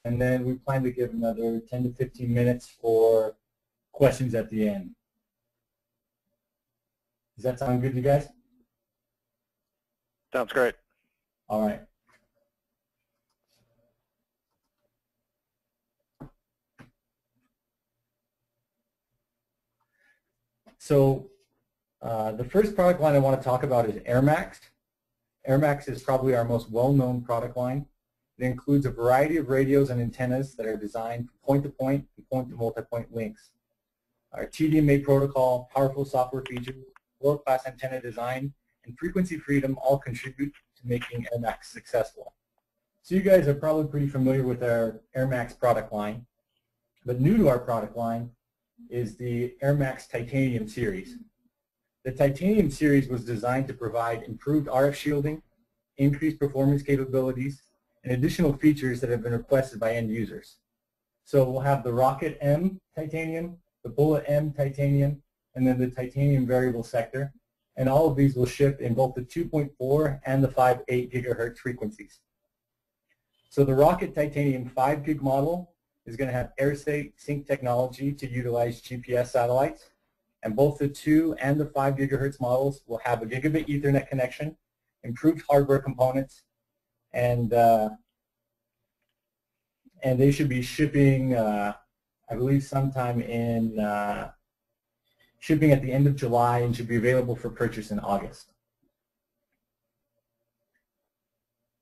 and then we plan to give another 10 to 15 minutes for questions at the end. Does that sound good to you guys? Sounds great. All right. So the first product line I want to talk about is AirMax. AirMax is probably our most well-known product line. It includes a variety of radios and antennas that are designed for point-to-point and point-to-multipoint links. Our TDMA protocol, powerful software features, world-class antenna design, and frequency freedom all contribute to making AirMax successful. So you guys are probably pretty familiar with our AirMax product line, but new to our product line is the AirMax Titanium series. The Titanium series was designed to provide improved RF shielding, increased performance capabilities, and additional features that have been requested by end users. So we'll have the Rocket M Titanium, the Bullet M Titanium, and then the Titanium variable sector. And all of these will ship in both the 2.4 and the 5.8 gigahertz frequencies. So the Rocket Titanium 5 gig model is going to have AirSync technology to utilize GPS satellites. And both the 2 and the 5 gigahertz models will have a gigabit Ethernet connection, improved hardware components, and they should be shipping, I believe, sometime in shipping at the end of July, and should be available for purchase in August.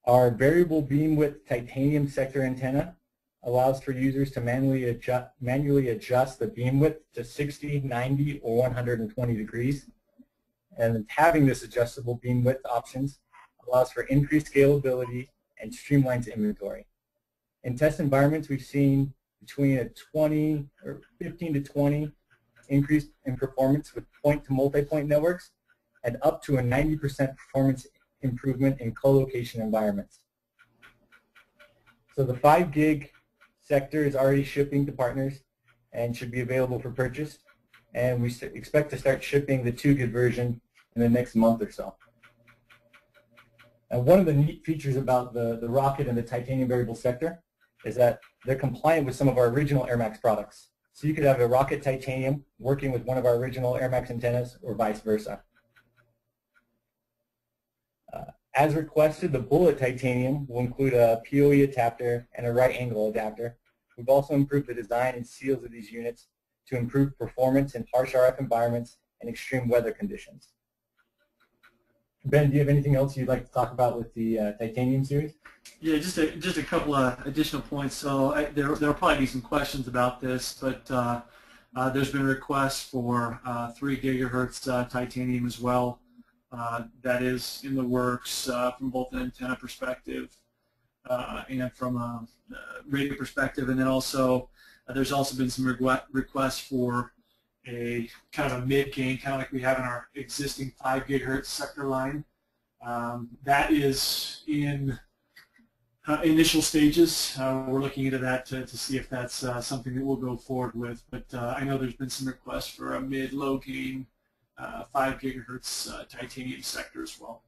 Our variable beam width titanium sector antenna allows for users to manually adjust the beam width to 60, 90, or 120 degrees. And having this adjustable beam width options allows for increased scalability and streamlines inventory. In test environments, we've seen between a 20 or 15 to 20 increase in performance with point-to-multipoint networks, and up to a 90% performance improvement in co-location environments. So the 5 gig sector is already shipping to partners and should be available for purchase, and we expect to start shipping the 2 gig version in the next month or so. And one of the neat features about the Rocket and the Titanium variable sector is that they're compliant with some of our original AirMax products. So you could have a Rocket Titanium working with one of our original AirMax antennas, or vice versa. As requested, the Bullet Titanium will include a PoE adapter and a right angle adapter. We've also improved the design and seals of these units to improve performance in harsh RF environments and extreme weather conditions. Ben, do you have anything else you'd like to talk about with the Titanium series? Yeah, just a couple of additional points. So there'll probably be some questions about this, but there's been requests for 3 gigahertz titanium as well. That is in the works from both an antenna perspective and from a radio perspective, and then also there's also been some requests for a kind of a mid-gain, kind of like we have in our existing 5 gigahertz sector line. That is in initial stages. We're looking into that to see if that's something that we'll go forward with. But I know there's been some requests for a mid-low gain 5 gigahertz titanium sector as well.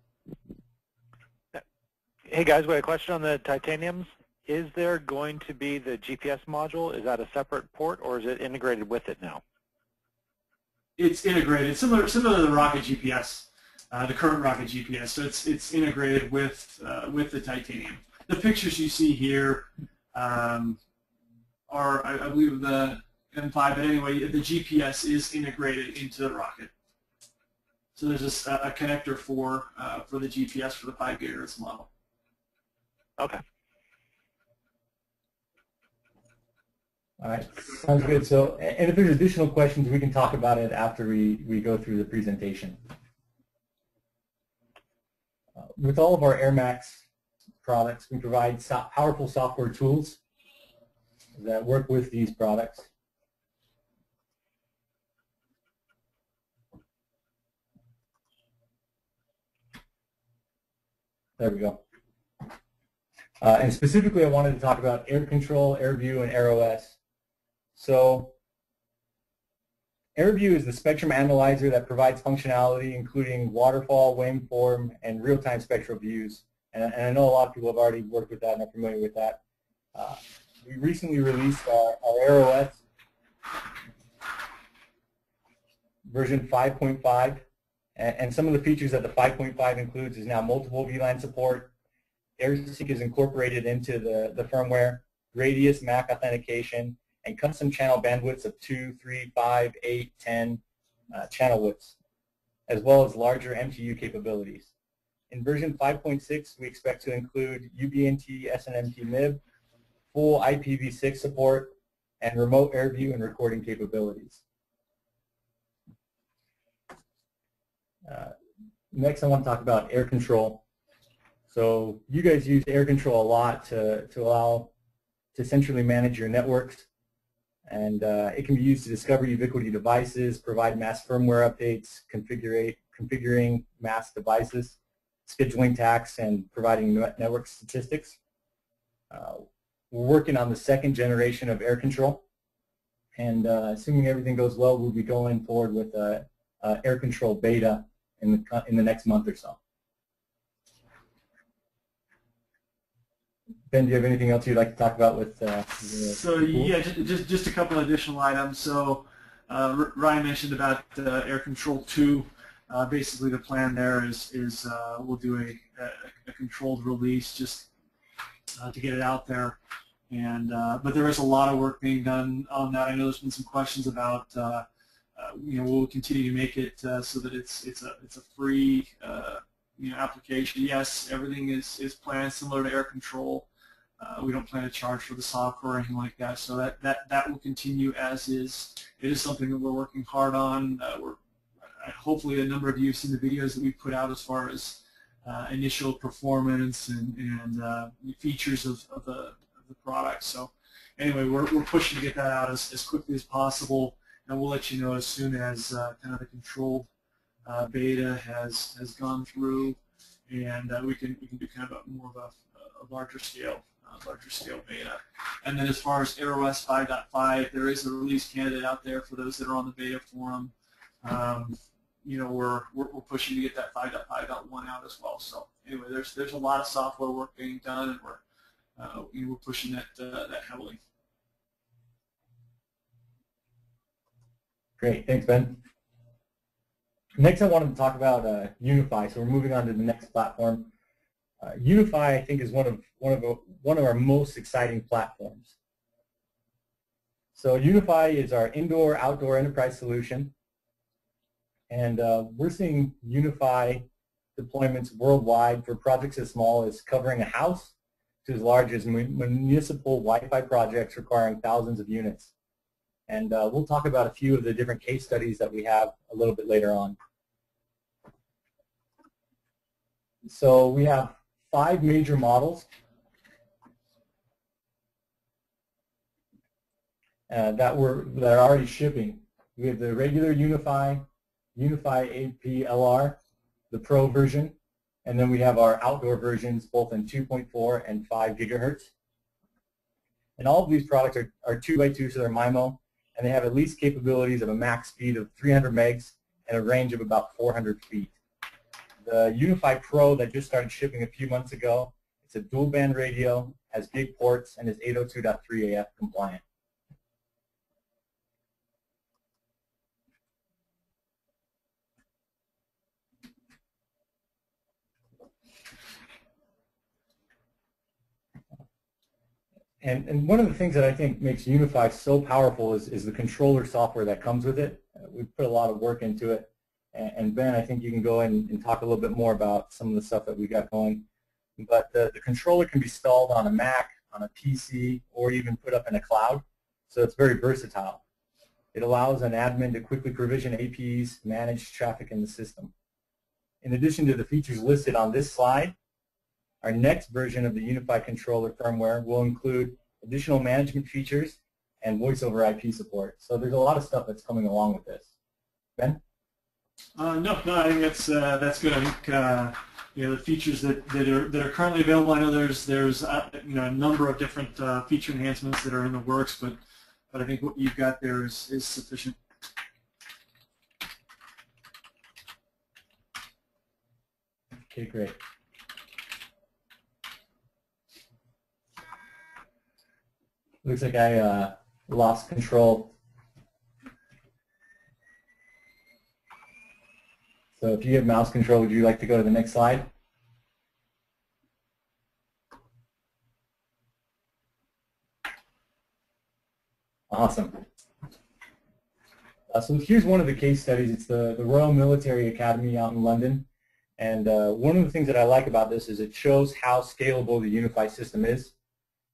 Hey guys, we had a question on the titaniums. Is there going to be the GPS module? Is that a separate port, or is it integrated with it now? It's integrated, similar to the Rocket GPS, the current Rocket GPS. So it's integrated with the titanium. The pictures you see here are, I believe, the M5. But anyway, the GPS is integrated into the Rocket. So there's a connector for the GPS for the 5 gigahertz model. Okay. All right, sounds good. So, and if there's additional questions, we can talk about it after we go through the presentation. With all of our AirMax products, we provide powerful software tools that work with these products. There we go. And specifically, I wanted to talk about Air Control, AirView, and AirOS. So AirView is the spectrum analyzer that provides functionality including waterfall, waveform, and real-time spectral views. And I know a lot of people have already worked with that and are familiar with that. we recently released our AirOS version 5.5, and some of the features that the 5.5 includes is now multiple VLAN support. AirSync is incorporated into the firmware, radius MAC authentication, and custom channel bandwidths of 2, 3, 5, 8, 10 channel widths, as well as larger MTU capabilities. In version 5.6, we expect to include UBNT, SNMT MIB, full IPv6 support, and remote AirView and recording capabilities. Next, I want to talk about air control. So you guys use air control a lot to allow to centrally manage your networks, and it can be used to discover Ubiquiti devices, provide mass firmware updates, configuring mass devices, scheduling tasks, and providing network statistics. We're working on the second generation of air control, and assuming everything goes well, we'll be going forward with air control beta in the next month or so. Ben, do you have anything else you'd like to talk about with So yeah, just a couple of additional items. So Ryan mentioned about Air Control 2. Basically, the plan there is we'll do a controlled release just to get it out there. And but there is a lot of work being done on that. I know there's been some questions about we'll continue to make it so that it's a free application. Yes, everything is planned similar to Air Control. We don't plan to charge for the software or anything like that, so that will continue as is. It is something that we're working hard on. Hopefully a number of you have seen the videos that we put out as far as initial performance and features of the product. So anyway, we're pushing to get that out as quickly as possible, and we'll let you know as soon as kind of the controlled beta has gone through, and we can do kind of more of a larger scale beta. And then as far as AirOS 5.5, there is a release candidate out there for those that are on the beta forum. We're pushing to get that 5.5.1 out as well. So anyway, there's a lot of software work being done, and we're pushing that heavily. Great, thanks, Ben. Next, I wanted to talk about Unify. So we're moving on to the next platform. Unify, I think, is one of our most exciting platforms. So Unify is our indoor-outdoor enterprise solution, and we're seeing Unify deployments worldwide for projects as small as covering a house to as large as municipal Wi-Fi projects requiring thousands of units. And we'll talk about a few of the different case studies that we have a little bit later on. So we have 5 major models that are already shipping. We have the regular Unify AP-LR, the Pro version, and then we have our outdoor versions both in 2.4 and 5 gigahertz. And all of these products are 2x2, so they're MIMO, and they have at least capabilities of a max speed of 300 megs and a range of about 400 feet. The Unify Pro that just started shipping a few months ago, it's a dual band radio, has big ports, and is 802.3 AF compliant. And one of the things that I think makes Unify so powerful is the controller software that comes with it. We've put a lot of work into it. And Ben, I think you can go in and talk a little bit more about some of the stuff that we got going. But the controller can be installed on a Mac, on a PC, or even put up in a cloud. So it's very versatile. It allows an admin to quickly provision APs, manage traffic in the system. In addition to the features listed on this slide, our next version of the Unify controller firmware will include additional management features and voice over IP support. So there's a lot of stuff that's coming along with this. Ben? No, I think that's good. I think the features that are currently available. I know there's a number of different feature enhancements that are in the works, but I think what you've got there is sufficient. Okay, great. Looks like I lost control. So if you have mouse control, would you like to go to the next slide? Awesome. So here's one of the case studies. It's the Royal Military Academy out in London. And one of the things that I like about this is it shows how scalable the Unify system is.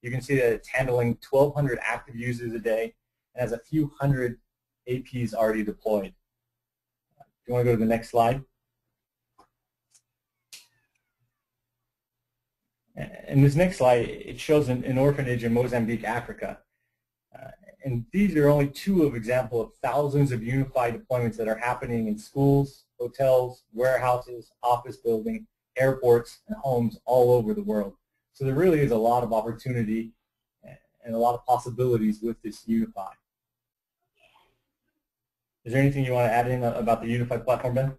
You can see that it's handling 1,200 active users a day and has a few hundred APs already deployed. If you want to go to the next slide. And this next slide, it shows an orphanage in Mozambique, Africa. And these are only two of example of thousands of Unify deployments that are happening in schools, hotels, warehouses, office buildings, airports, and homes all over the world. So there really is a lot of opportunity and a lot of possibilities with this Unify. Is there anything you want to add in about the Unify platform, Ben?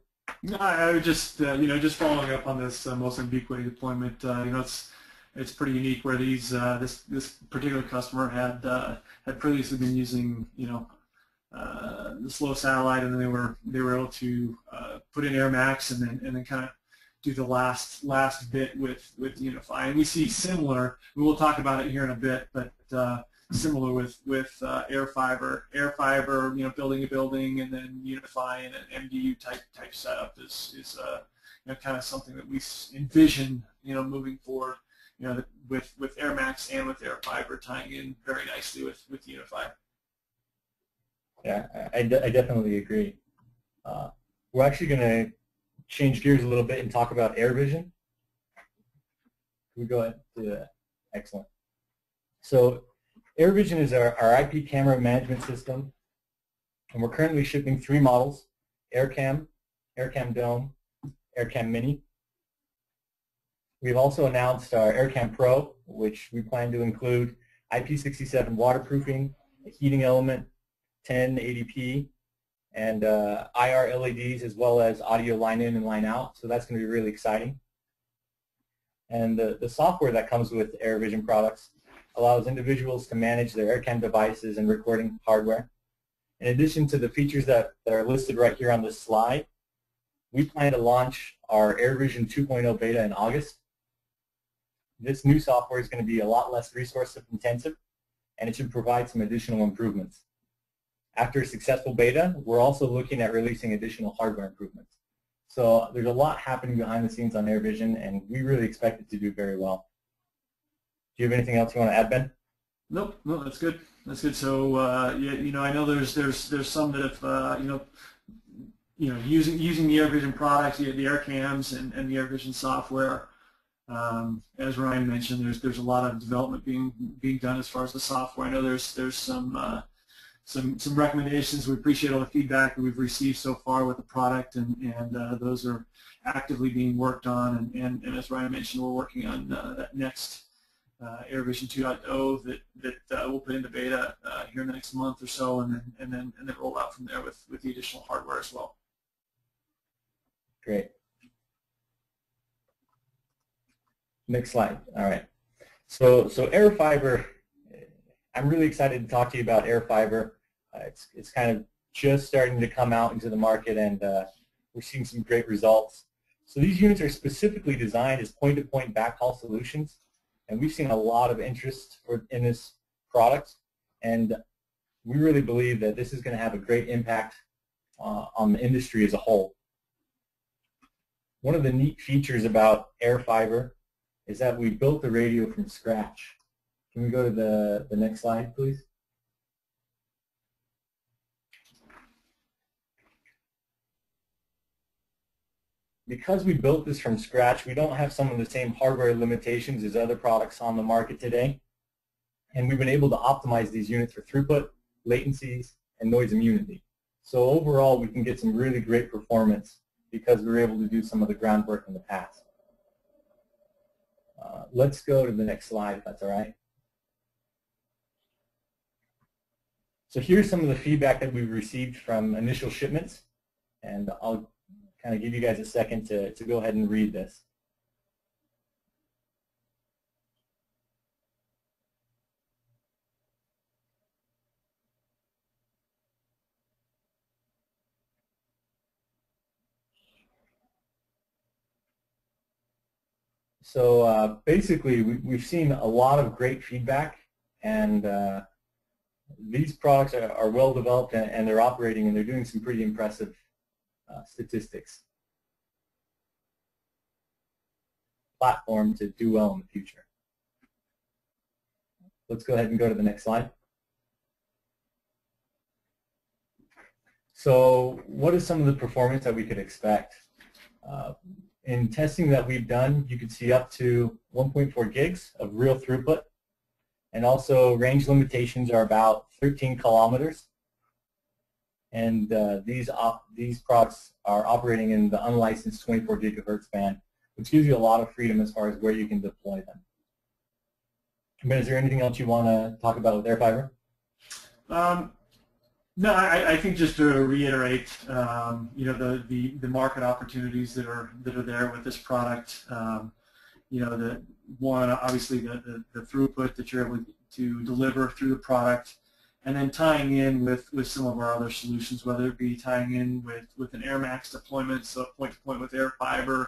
No, I would just, just following up on this Ubiquiti deployment, it's pretty unique where these this particular customer had previously been using the slow satellite, and then they were able to put in AirMax and then kind of do the last bit with Unify. And we see similar. We'll talk about it here in a bit, but similar with AirFiber, building a building and then Unify and an MDU type setup is kind of something that we envision moving forward. With AirMax and with AirFiber tying in very nicely with Unify. Yeah, I definitely agree. We're actually going to change gears a little bit and talk about Airvision. Can we go ahead and do that? Excellent. So Airvision is our IP camera management system, and we're currently shipping 3 models: AirCam, AirCam Dome, AirCam Mini. We've also announced our AirCam Pro, which we plan to include IP67 waterproofing, a heating element, 1080p, and IR LEDs, as well as audio line in and line out. So that's going to be really exciting. And the software that comes with Airvision products allows individuals to manage their AirCam devices and recording hardware. In addition to the features that are listed right here on this slide, we plan to launch our Airvision 2.0 beta in August. This new software is going to be a lot less resource intensive, and it should provide some additional improvements. After a successful beta, we're also looking at releasing additional hardware improvements. So there's a lot happening behind the scenes on Airvision, and we really expect it to do very well. Do you have anything else you want to add, Ben? Nope, no, that's good. That's good. So I know there's some that have using the Airvision products, the AirCams and the Airvision software. As Ryan mentioned, there's a lot of development being done as far as the software. I know there's some recommendations. We appreciate all the feedback that we've received so far with the product, and those are actively being worked on. And as Ryan mentioned, we're working on that next Airvision 2.0 that we'll put into beta here in the next month or so, and then roll out from there with the additional hardware as well. Great. Next slide. All right. So AirFiber, I'm really excited to talk to you about AirFiber. It's kind of just starting to come out into the market, and we're seeing some great results. So these units are specifically designed as point-to-point backhaul solutions, and we've seen a lot of interest in this product, and we really believe that this is going to have a great impact on the industry as a whole. One of the neat features about AirFiber is that we built the radio from scratch. Can we go to the next slide, please? Because we built this from scratch, we don't have some of the same hardware limitations as other products on the market today. And we've been able to optimize these units for throughput, latencies, and noise immunity. So overall, we can get some really great performance because we were able to do some of the groundwork in the past. Let's go to the next slide, if that's all right. So here's some of the feedback that we've received from initial shipments, and I'll kind of give you guys a second to go ahead and read this. So basically, we've seen a lot of great feedback, and these products are well developed, and they're operating, and they're doing some pretty impressive statistics. Platform to do well in the future. Let's go ahead and go to the next slide. So what is some of the performance that we could expect? In testing that we've done, you can see up to 1.4 gigs of real throughput, and also range limitations are about 13 kilometers. And these products are operating in the unlicensed 24 gigahertz band, which gives you a lot of freedom as far as where you can deploy them. Ben, is there anything else you want to talk about with AirFiber? No, I think just to reiterate, you know, the market opportunities that are there with this product. You know, the one, obviously the throughput that you're able to deliver through the product, and then tying in with some of our other solutions, whether it be tying in with an AirMax deployment, so point-to-point with AirFiber,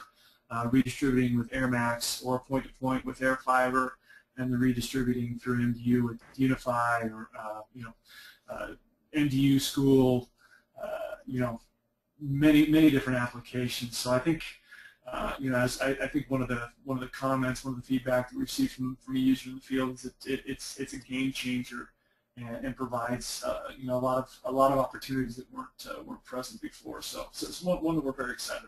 redistributing with AirMax, or point-to-point with AirFiber, and the redistributing through MDU with Unify, or you know, MDU school, you know, many different applications. So I think, you know, as I think one of the comments, one of the feedback that we received from users in the field is that it's a game changer, and provides you know, a lot of opportunities that weren't present before. So it's one that we're very excited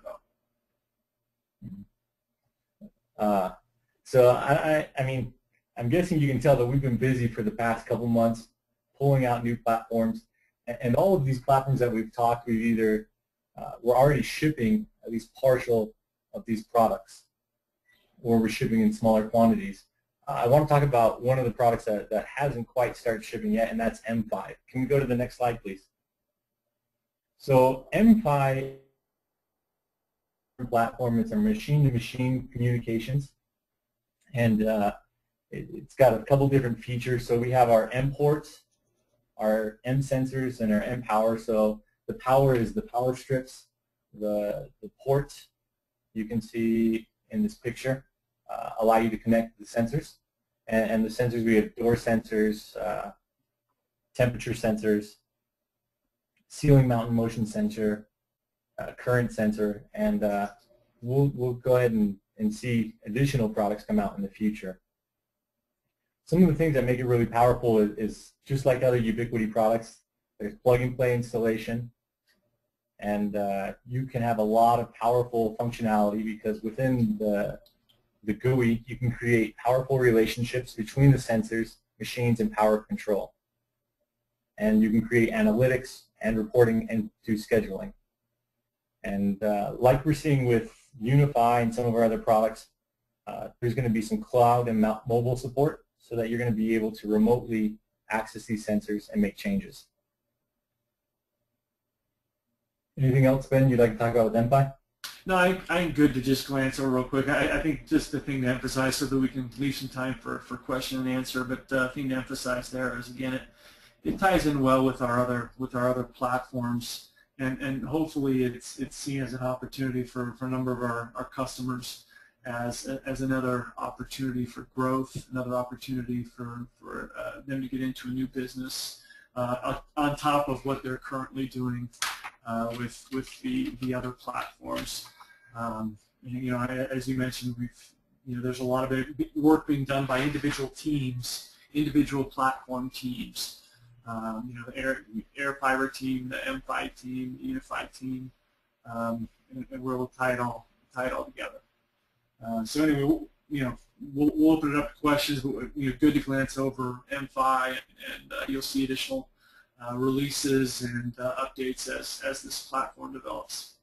about. So I mean, I'm guessing you can tell that we've been busy for the past couple months pulling out new platforms, and all of these platforms that we've talked, we've either we're already shipping at least partial of these products, or we're shipping in smaller quantities. I want to talk about one of the products that hasn't quite started shipping yet, and that's M5. Can we go to the next slide, please? So M5 platform is a machine-to-machine communications, and it's got a couple different features. So we have our M ports, our M sensors, and our M power. So the power is the power strips. The ports you can see in this picture allow you to connect the sensors. And the sensors, we have door sensors, temperature sensors, ceiling mount and motion sensor, current sensor, and we'll go ahead and see additional products come out in the future. Some of the things that make it really powerful is just like other Ubiquiti products, there's plug-and-play installation, and you can have a lot of powerful functionality because within the GUI, you can create powerful relationships between the sensors, machines, and power control. And you can create analytics and reporting and do scheduling. And like we're seeing with Unify and some of our other products, there's going to be some cloud and mobile support so that you're going to be able to remotely access these sensors and make changes. Anything else, Ben, you'd like to talk about with M5? No, I'm good to just glance over real quick. I think just the thing to emphasize so that we can leave some time for question and answer, but the thing to emphasize there is, again, it ties in well with our other platforms, and hopefully it's seen as an opportunity for a number of our customers as another opportunity for growth, another opportunity for them to get into a new business on top of what they're currently doing with the other platforms. You know, as you mentioned, there's a lot of work being done by individual teams, individual platform teams. You know, the AirFiber team, the M5 team, the Unify team, and we'll tie it all together. So anyway, you know, we'll open it up to questions, but you know, good to glance over M5, and you'll see additional releases and updates as this platform develops.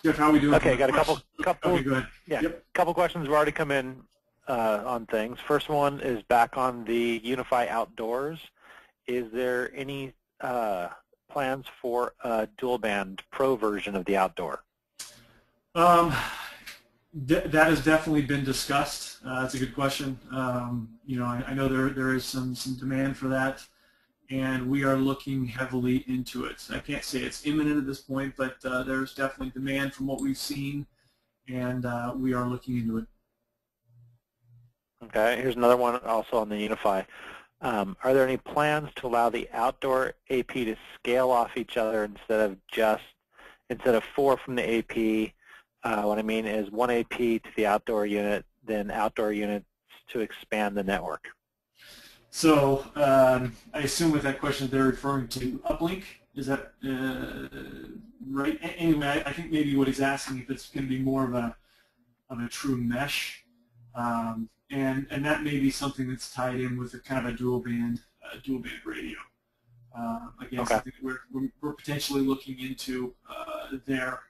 Jeff, how are we doing? Okay, got a couple. Okay, go ahead. Yeah, Yep. couple questions have already come in on things. First one is back on the Unify Outdoors. Is there any plans for a dual band pro version of the Outdoor? That has definitely been discussed. That's a good question. I know there is some demand for that, and we are looking heavily into it. I can't say it's imminent at this point, but there's definitely demand from what we've seen, and we are looking into it. Okay, here's another one also on the Unify. Are there any plans to allow the outdoor AP to scale off each other instead of 4 from the AP? What I mean is 1 AP to the outdoor unit, then outdoor units to expand the network. So I assume with that question they're referring to uplink. Is that right? Anyway, I think maybe what he's asking if it's going to be more of a true mesh, and that may be something that's tied in with a kind of a dual band radio. Again, Okay. something that we're potentially looking into there.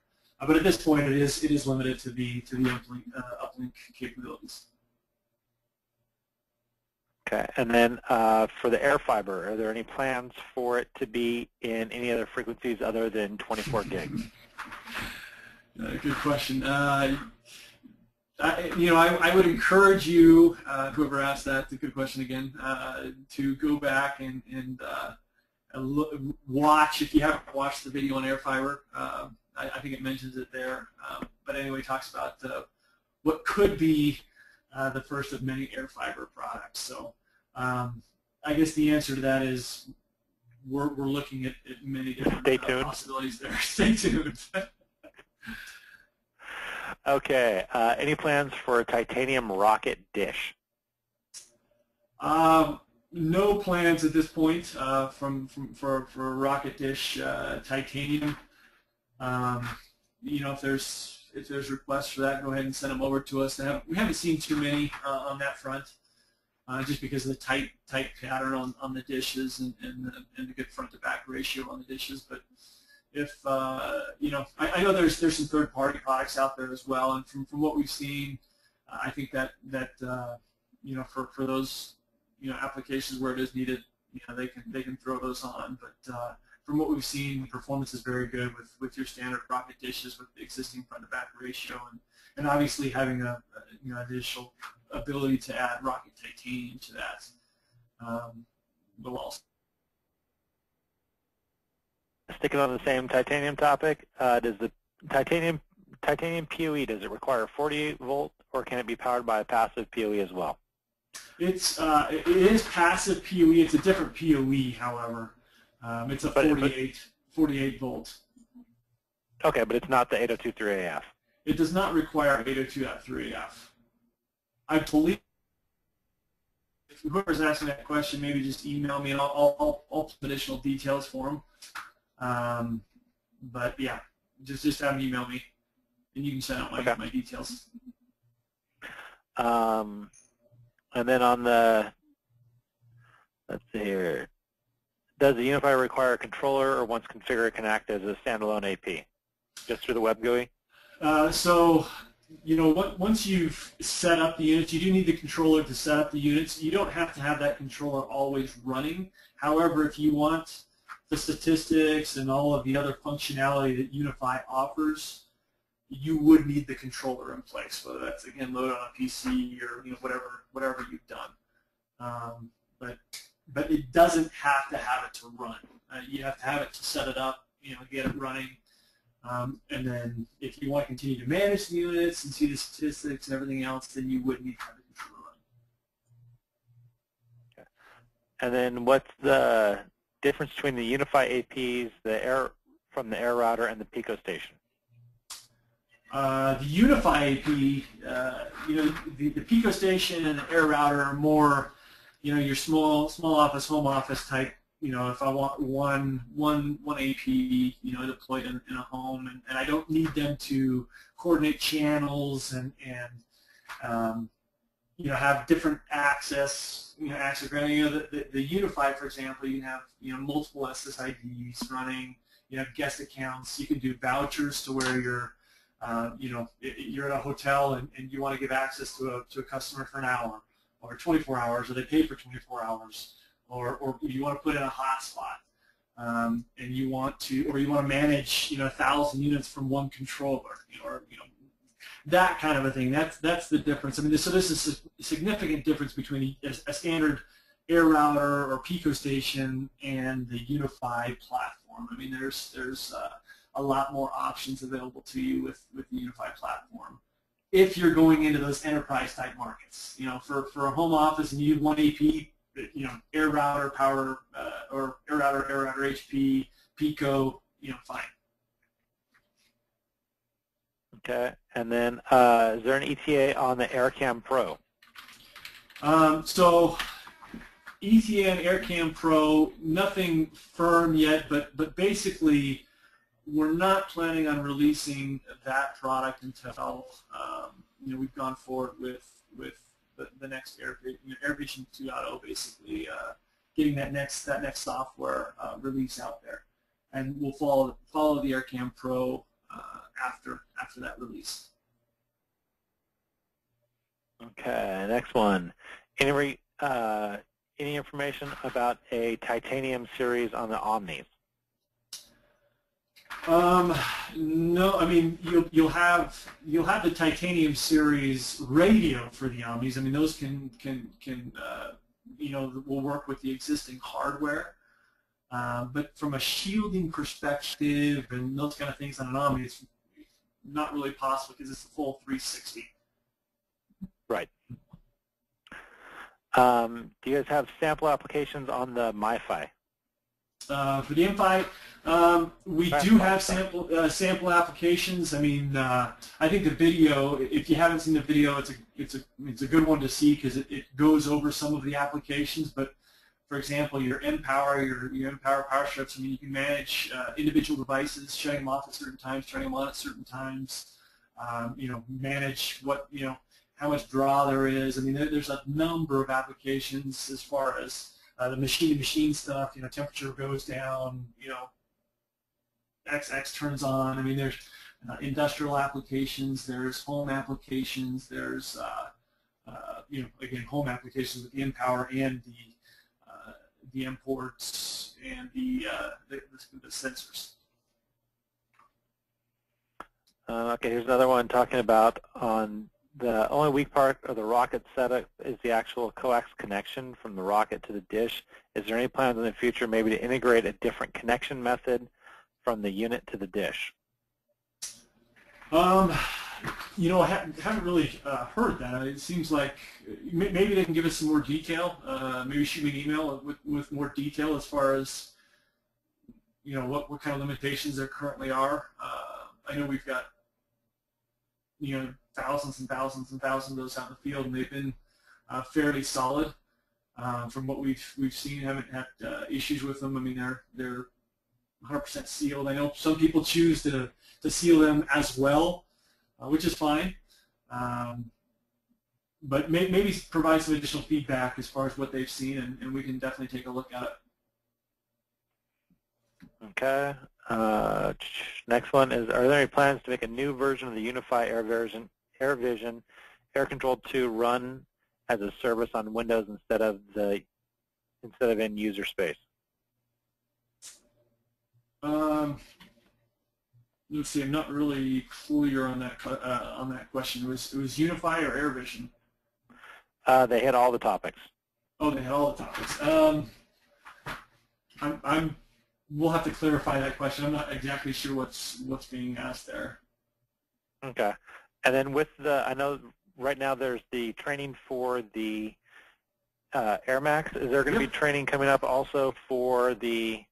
But at this point, it is limited to the uplink capabilities. Okay, and then for the AirFiber, are there any plans for it to be in any other frequencies other than 24 gigs? Good question. I would encourage you, whoever asked that, it's a good question again, to go back and watch, if you haven't watched the video on AirFiber. I think it mentions it there, but anyway, it talks about what could be the first of many AirFiber products. So I guess the answer to that is we're looking at many different possibilities there. Stay tuned. Okay, any plans for a titanium rocket dish? No plans at this point for rocket dish titanium. If there's requests for that, go ahead and send them over to us. We haven't seen too many on that front, just because of the tight pattern on the dishes and the good front to back ratio on the dishes. But if I know there's some third-party products out there as well, and from what we've seen, I think that for those applications where it is needed, they can throw those on. But from what we've seen, performance is very good with your standard rocket dishes with the existing front to back ratio, and obviously having a additional ability to add rocket titanium to that will also. Sticking on the same titanium topic, does the titanium PoE, does it require 48 volt, or can it be powered by a passive PoE as well? It is passive PoE. It's a different PoE, however. It's a 48 volt. Okay, but it's not the 802.3AF. It does not require 802.3AF. I believe if whoever's asking that question, maybe just email me and I'll put some additional details for them. But yeah, just have them email me, and you can send out my details. And then on the, let's see here, does the Unify require a controller, or once configured can act as a standalone AP, just through the web GUI? So, once you've set up the units, you do need the controller to set up the units. You don't have to have that controller always running. However, if you want the statistics and all of the other functionality that Unify offers, you would need the controller in place, whether that's, again, loaded on a PC or whatever you've done. But it doesn't have to have it to run. You have to have it to set it up, get it running. And then if you want to continue to manage the units and see the statistics and everything else, then you would need to have the controller running. Okay. And then what's the difference between the Unify APs, from the Air Router, and the Pico Station? The Unify AP, the Pico Station and the Air Router are more, your small office, home office type. If I want one AP, deployed in a home, and I don't need them to coordinate channels and have different access, granted. The Unify, for example, you can have multiple SSIDs running. You have guest accounts. You can do vouchers to where you're at a hotel and you want to give access to a customer for an hour or 24 hours, or they pay for 24 hours, or you want to put in a hotspot, and you want to manage 1,000 units from one controller, that kind of a thing. That's the difference. I mean, so this is a significant difference between a standard air router or Pico station and the Unify platform. I mean, there's a lot more options available to you with the Unify platform. If you're going into those enterprise type markets, you know, for a home office and you need one AP, you know, air router, power, or air router HP, Pico, you know, fine. Okay, and then is there an ETA on the AirCam Pro? So ETA and AirCam Pro, nothing firm yet, but basically we're not planning on releasing that product until you know, we've gone forward with the next Airvision 2.0, basically getting that next software release out there, and we'll follow the AirCam Pro after that release. Okay, next one. Any information about a titanium series on the Omnis? No, I mean you'll have the titanium series radio for the Omnis. I mean those can you know, will work with the existing hardware. But from a shielding perspective and those kind of things on an Omni, it's not really possible because it's a full 360. Right. Do you guys have sample applications on the MiFi? For the MiFi, we do have sample applications. I mean, I think the video, if you haven't seen the video, it's a good one to see because it goes over some of the applications. But for example, your mPower, your mPower power strips, I mean, you can manage individual devices, shutting them off at certain times, turning them on at certain times. You know, manage what, you know, how much draw there is. I mean, there's a number of applications as far as the machine-to-machine stuff. You know, temperature goes down. You know, XX turns on. I mean, there's industrial applications. There's home applications. There's you know, again, home applications with the mPower and the M ports and the sensors. Okay, here's another one talking about on the only weak part of the rocket setup is the actual coax connection from the rocket to the dish. Is there any plans in the future maybe to integrate a different connection method from the unit to the dish? You know, I haven't really heard that. It seems like maybe they can give us some more detail. Maybe shoot me an email with more detail as far as, you know, what kind of limitations there currently are. I know we've got, you know, thousands and thousands and thousands of those out in the field, and they've been fairly solid from what we've seen. Haven't had issues with them. I mean, they're 100% sealed. I know some people choose to seal them as well, which is fine. But maybe provide some additional feedback as far as what they've seen, and we can definitely take a look at it. Okay. Next one is, are there any plans to make a new version of the Unify Airvision Air-Controlled 2 run as a service on Windows instead of in user space? Let's see. I'm not really clear on that question. It was Unify or Airvision? They hit all the topics. Oh, they hit all the topics. We'll have to clarify that question. I'm not exactly sure what's being asked there. Okay. And then with I know right now there's the training for the AirMax. Is there going to be training coming up also for the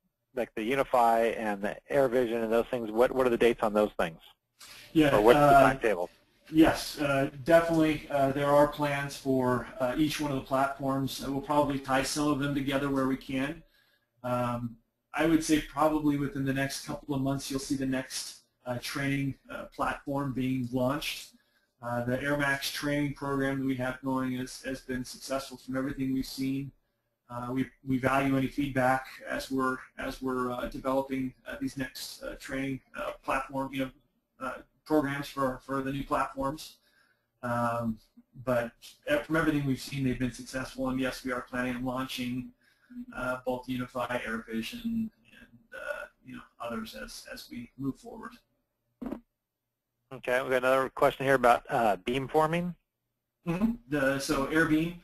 Unify and the AirVision and those things? What are the dates on those things? Yeah. Or what's the timetable? Yes, definitely. There are plans for each one of the platforms. We'll probably tie some of them together where we can. I would say probably within the next couple of months you'll see the next training platform being launched. The AirMax training program that we have going has been successful from everything we've seen. We value any feedback as we're developing these next training platform programs for the new platforms. But from everything we've seen, they've been successful, and yes, we are planning on launching both Unify, AirVision, and others as we move forward. Okay, we've got another question here about beamforming. So AirBeam.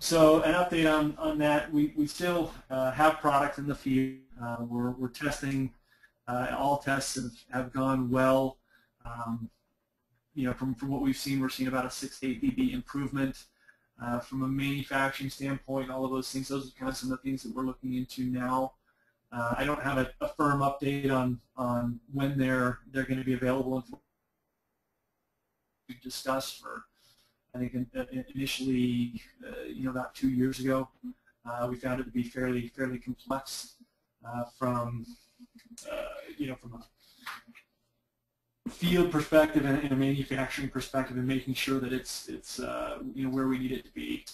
So an update on that. We still have product in the field. We're testing. All tests have gone well. From what we've seen, we're seeing about a 6 to 8 dB improvement. From a manufacturing standpoint, all of those things, those are kind of some of the things that we're looking into now. I don't have a firm update on when they're going to be available and we discussed for, I think initially, about 2 years ago. We found it to be fairly complex from a field perspective and a manufacturing perspective, and making sure that it's where we need it to be.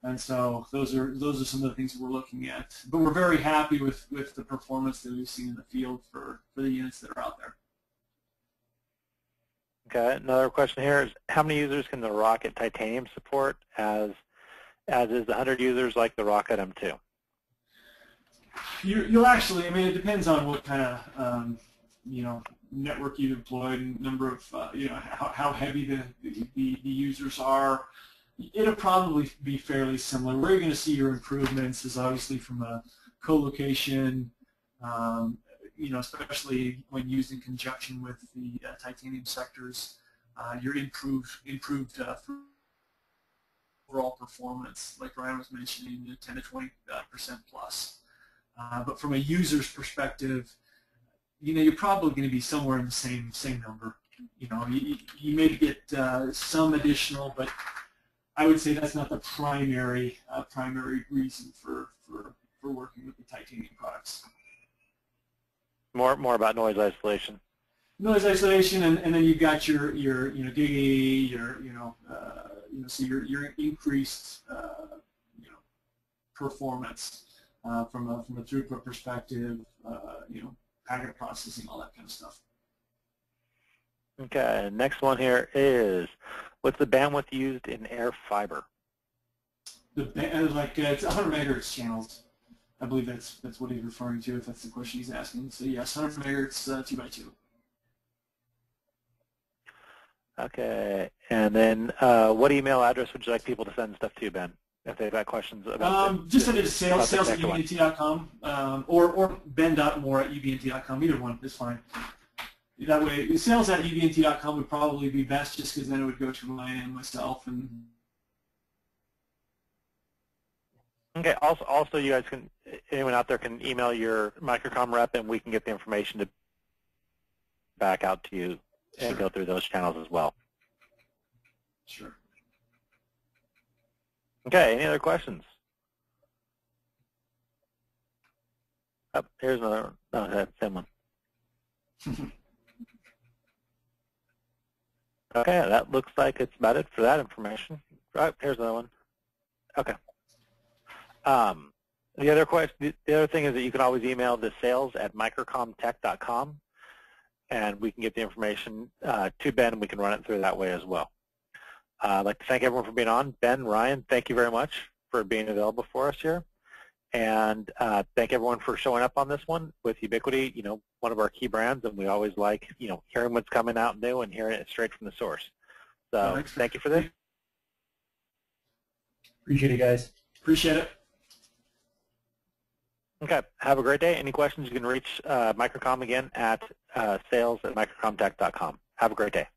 And so those are some of the things that we're looking at. But we're very happy with the performance that we've seen in the field for the units that are out there. Okay, another question here is how many users can the Rocket Titanium support as is the 100 users like the Rocket M2? You'll actually, it depends on what kind of network you deployed, and number of how heavy the users are. It'll probably be fairly similar. Where you're going to see your improvements is obviously from a co-location, especially when used in conjunction with the titanium sectors, your improved overall performance, like Ryan was mentioning, 10 to 20% plus. But from a user's perspective, you're probably going to be somewhere in the same number. You may get some additional, but I would say that's not the primary reason for working with the titanium products. More about noise isolation. Noise isolation, and then you've got your GIG, so your increased performance from a throughput perspective, packet processing, all that kind of stuff. Okay, next one here is, what's the bandwidth used in AirFiber? It's 100 megahertz channels. I believe that's what he's referring to, if that's the question he's asking. So yes, 100 megahertz, 2x2. Okay, and then what email address would you like people to send stuff to, Ben, if they've got questions about just send it to sales@ubnt.com or ben.moore@ubnt.com. Either one is fine. That way, sales@ubnt.com would probably be best, just because then it would go to Ryan and myself. And okay. Also, you guys can, anyone out there can email your Microcom rep, and we can get the information to back out to you and go through those channels as well. Sure. Okay. Any other questions? Oh, here's another. No, that's the same one. Okay, that looks like it's about it for that information. Right, here's another one. Okay. The other thing is that you can always email the sales@microcomtech.com, and we can get the information to Ben, and we can run it through that way as well. I'd like to thank everyone for being on. Ben, Ryan, thank you very much for being available for us here. And thank everyone for showing up on this one with Ubiquiti, one of our key brands, and we always like, hearing what's coming out new and hearing it straight from the source. So thank you for this. Appreciate it, guys. Appreciate it. Okay, have a great day. Any questions, you can reach Microcom again at sales@microcomtech.com. Have a great day.